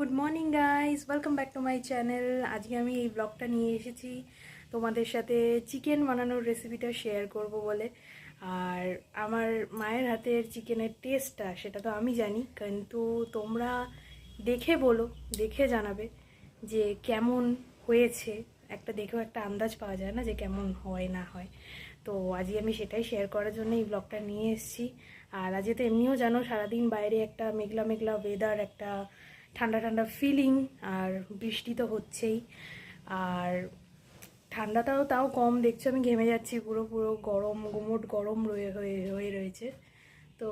Good morning guys, welcome back to my channel. আজকে আমি এই ব্লগটা নিয়ে এসেছি তোমাদের সাথে চিকেন বানানোর রেসিপিটা শেয়ার করব বলে। আর আমার মায়ের হাতের চিকেনের টেস্টটা সেটা তো আমি জানি, কিন্তু তোমরা দেখে বলো, দেখে জানাবে যে কেমন হয়েছে। একটা দেখেও একটা আন্দাজ পাওয়া যায় না যে কেমন হয় না হয়। তো আজকে আমি সেটাই শেয়ার করার জন্য এই ব্লগটা নিয়ে এসেছি। আর আজকে তো এমনিও জানো সারাদিন বাইরে একটা মেঘলা মেঘলা ওয়েদার, একটা ঠান্ডা ঠান্ডা ফিলিং, আর বৃষ্টি তো হচ্ছেই। আর ঠান্ডাটাও তাও কম, দেখছো আমি ঘেমে যাচ্ছি, পুরো পুরো গরম গুমোট গরম হয়ে রয়েছে। তো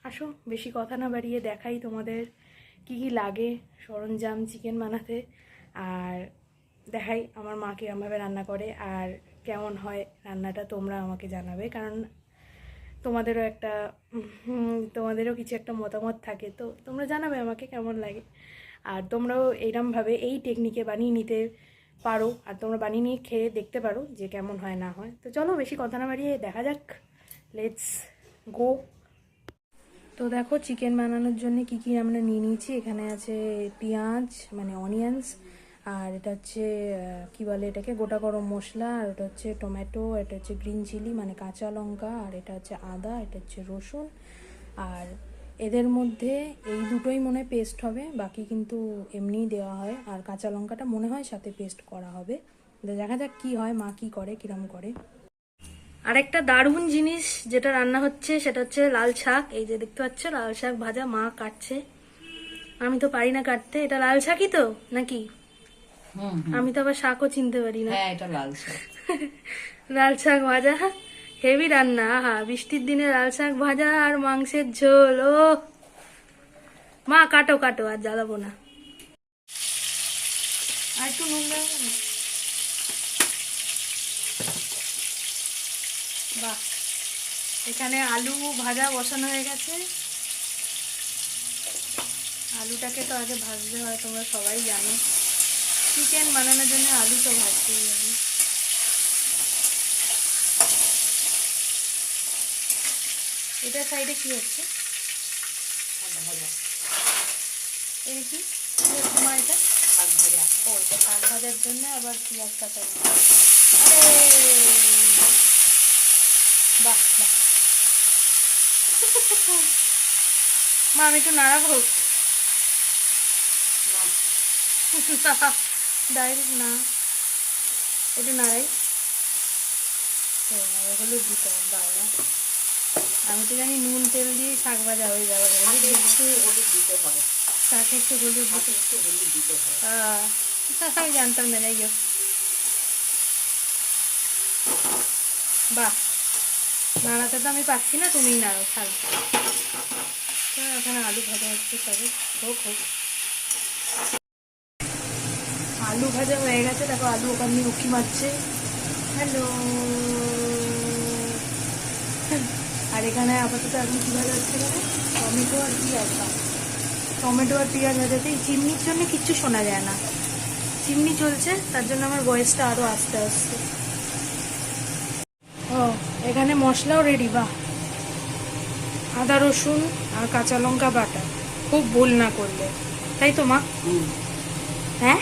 আসো বেশি কথা না বাড়িয়ে দেখাই তোমাদের কি কি লাগে সরঞ্জাম চিকেন বানাতে, আর দেখাই আমার মা কিরমভাবে রান্না করে আর কেমন হয় রান্নাটা। তোমরা আমাকে জানাবে, কারণ তোমাদেরও কিছু একটা মতামত থাকে, তো তোমরা জানাবে আমাকে কেমন লাগে। আর তোমরাও এইরমভাবে এই টেকনিকে বানিয়ে নিতে পারো, আর তোমরা বানিয়ে নিয়ে খেয়ে দেখতে পারো যে কেমন হয় না হয়। তো চলো বেশি কথা না বাড়িয়ে দেখা যাক, লেটস গো। তো দেখো চিকেন বানানোর জন্য কি কি আমরা নিয়ে নিয়েছি। এখানে আছে পেঁয়াজ মানে অনিয়ন্স, আর এটা হচ্ছে কি বলে এটাকে, গোটা গরম মশলা, আর এটা হচ্ছে টমেটো, এটা হচ্ছে গ্রিন চিলি মানে কাঁচা লঙ্কা, আর এটা হচ্ছে আদা, এটা হচ্ছে রসুন। আর এদের মধ্যে এই দুটোই মনে হয় পেস্ট হবে, বাকি কিন্তু এমনিই দেওয়া হয়। আর কাঁচা লঙ্কাটা মনে হয় সাথে পেস্ট করা হবে। দেখা যাক কি হয়, মা কি করে, কিরম করে। আরেকটা দারুণ জিনিস যেটা রান্না হচ্ছে সেটা হচ্ছে লাল শাক। এই যে দেখতে পাচ্ছ লাল শাক ভাজা, মা কাটছে, আমি তো পারি না কাটতে। এটা লাল শাকই তো নাকি? আমি তো আবার শাকও চিনতে পারি না। হ্যাঁ, এটা লাল শাক। লাল শাক ভাজা, হেভি রান্না। আহা, বৃষ্টির দিনে লাল শাক ভাজা আর মাংসের ঝোল। ও মা কাটো কাটো, আর জ্বালাবো না। আর একটু নুন দাও না। বাহ, এখানে আলু ভাজা বসানো হয়ে গেছে। আলুটাকে তো আগে ভাজতে হয়, তোমরা সবাই জানো চিকেন বানানোর জন্য আলু তো ভাজতেই হবে। এটা সাইডে কি হচ্ছে? এই কি মা, এটা শাক ভাজা। ও এটা শাক ভাজার জন্য আবার পেঁয়াজ কাটা। আরে বাহ বাহ। মা আমি একটু নাড়াবো? ডাইরেক্ট না, একটু নাড়াই। হলুদ দিতে হবে বাবা, আমি তো জানি নুন তেল দিয়ে শাক ভাজা হয়ে যাবে। হলুদ দিতে হয়, শাকে একটু হলুদ দিতে হয়। আমি জানতাম না, যাই হোক। বাহ, নাড়াতে তো আমি পাচ্ছি না, তুমিই নাড়ো শাক। ওখানে আলু ভাজা হচ্ছে, সবে হোক হোক। আলু ভাজা হয়ে গেছে, দেখো আলু ওখান দিয়ে উঁকি মারছে। হ্যালো। আর এখানে আপাতত এখন কী ভাজা হচ্ছে মানে টমেটো আর পেঁয়াজ। টমেটো আর পেঁয়াজ ভাজাতে এই চিমনির জন্য কিচ্ছু শোনা যায় না, চিমনি চলছে তার জন্য আমার ভয়েসটা আরও আস্তে আস্তে। ও এখানে মশলাও রেডি। বাহ, আদা রসুন আর কাঁচা লঙ্কা বাটা, খুব ভুল না করলে, তাই তো মা? হ্যাঁ।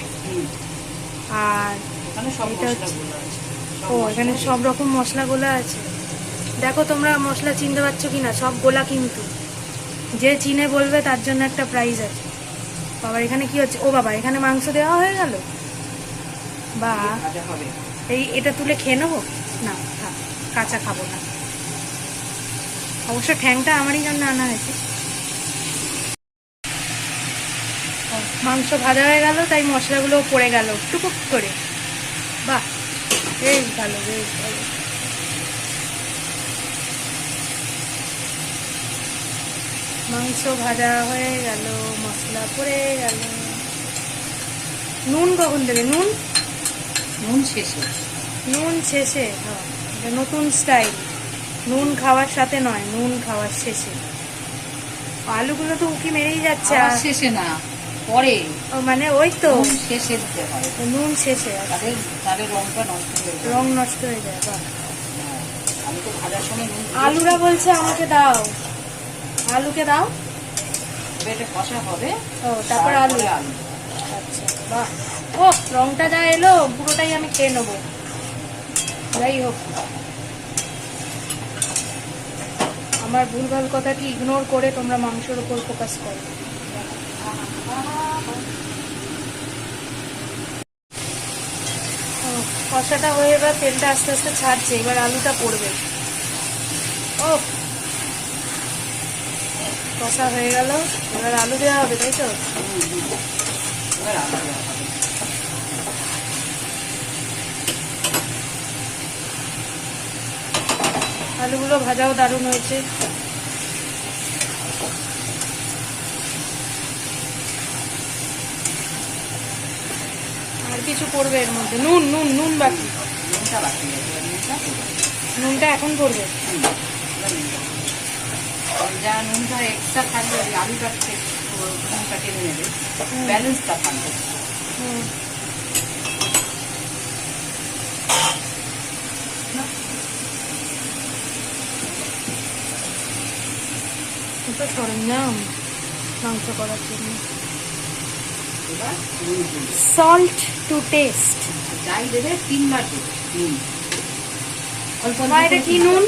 আর এটা হচ্ছে, ও এখানে সব রকম মশলাগুলো আছে। দেখো তোমরা মশলা চিনতে পারছো কি না, সব গোলা কিন্তু, যে চিনে বলবে তার জন্য একটা প্রাইজ আছে। বাবা এখানে কি হচ্ছে? ও বাবা, এখানে মাংস দেওয়া হয়ে গেল। বা এই এটা তুলে খেয়ে নেবো না, থাক, কাঁচা খাবো না। অবশ্য ঠ্যাংটা আমারই জন্য আনা হয়েছে। মাংস ভাজা হয়ে গেল, তাই মশলাগুলো পড়ে গেল টুকুক করে। বাহ, বেশ ভালো, বেশ ভালো। মাংস ভাজা হয়ে গেল, মশলা পড়ে গেল। নুন কখন দেবে? নুন নুন শেষে। নুন শেষে? হ্যাঁ, এটা নতুন স্টাইল। নুন খাওয়ার সাথে নয়, নুন খাওয়ার শেষে। আলুগুলো তো উকি মেরেই যাচ্ছে। আর শেষে না, পরে। মানে ওই তো শেষে দিতে হয়, নুন শেষে, তাহলে রংটা নষ্ট হয়ে যায়। রং নষ্ট হয়ে যায়। বাহ, আমি তো ভাজার সময় নুন। আলুরা বলছে আমাকে দাও, আলুকে দাও। এটা কষা হবে, ও তারপর আলু। আলু আচ্ছা বাহ, ও রংটা যা এলো পুরোটাই আমি খেয়ে নেবো। যাই হোক, আমার ভুলভাল কথাটি ইগনোর করে তোমরা মাংসের উপর ফোকাস করো। ও, কষাটা হয়ে এবার তেলটা আস্তে আস্তে ছাড়ছে, এবার আলুটা পড়বে। ও কষা হয়ে গেল, এবার আলু দেওয়া হবে, তাই তো? এবার আলু দেওয়া হবে। আলুগুলো ভাজাও দারুণ হয়েছে। আর কিছু পড়বে এর মধ্যে? নুন নুন নুন বাকি, নুনটা বাকি আছে, এবার নুনটা দেবো। নুনটা এখন পড়বে। এবার নুনটা দেবো। আর যা নুনটা এক্সট্রা থাকবে ওই আলুটা নুনটা টেনে নেবে, ব্যালেন্সটা থাকবে। হুম, এটা সরঞ্জাম মাংস করার জন্য। এবার নুন দেবে। Salt to taste. যাই দেবে 3 বার দেবে নুন। অল্প অল্প মা এটা করে কি নুন?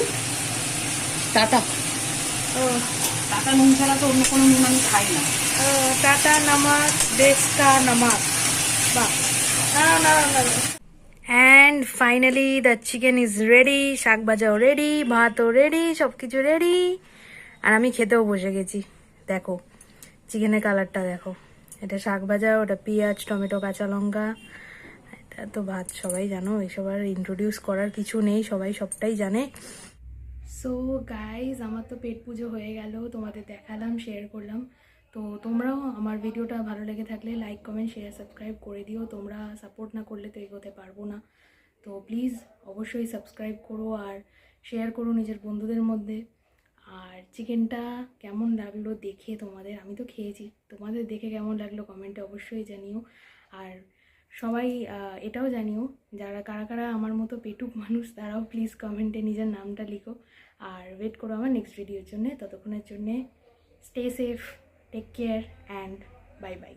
টাটা। ও টাটা নুন ছাড়া তো অন্য কোনো নুন আমি খাই না। ও, টাটা নামাক, দেশ কা নামাক। বাহ, না না না না। And finally the chicken is ready, শাক ভাজাও রেডি, ভাতও রেডি, সব কিছু রেডি। আর আমি খেতেও বসে গেছি। দেখো চিকেনের কালারটা দেখো, এটা শাক ভাজা, ওটা পেঁয়াজ টমেটো কাঁচা লঙ্কা, এটা তো ভাত। সবাই জানো, এসব আর ইন্ট্রোডিউস করার কিছু নেই, সবাই সবটাই জানে। সো গাইজ, আমার তো পেট পুজো হয়ে গেল, তোমাদের দেখালাম, শেয়ার করলাম। তো তোমরাও আমার ভিডিওটা ভালো লেগে থাকলে লাইক কমেন্ট শেয়ার সাবস্ক্রাইব করে দিও। তোমরা সাপোর্ট না করলে তো এগোতে পারবো না। তো প্লিজ অবশ্যই সাবস্ক্রাইব করো আর শেয়ার করো নিজের বন্ধুদের মধ্যে। আর চিকেনটা কেমন লাগলো দেখে তোমাদের, আমি তো খেয়েছি, তোমাদের দেখে কেমন লাগলো কমেন্টে অবশ্যই জানিও। আর সবাই এটাও জানিও, যারা কারা কারা আমার মতো পেটুক মানুষ, তারাও প্লিজ কমেন্টে নিজের নামটা লিখো। আর ওয়েট করো আমার নেক্সট ভিডিওর জন্যে। ততক্ষণের জন্যে stay safe, take care and bye by.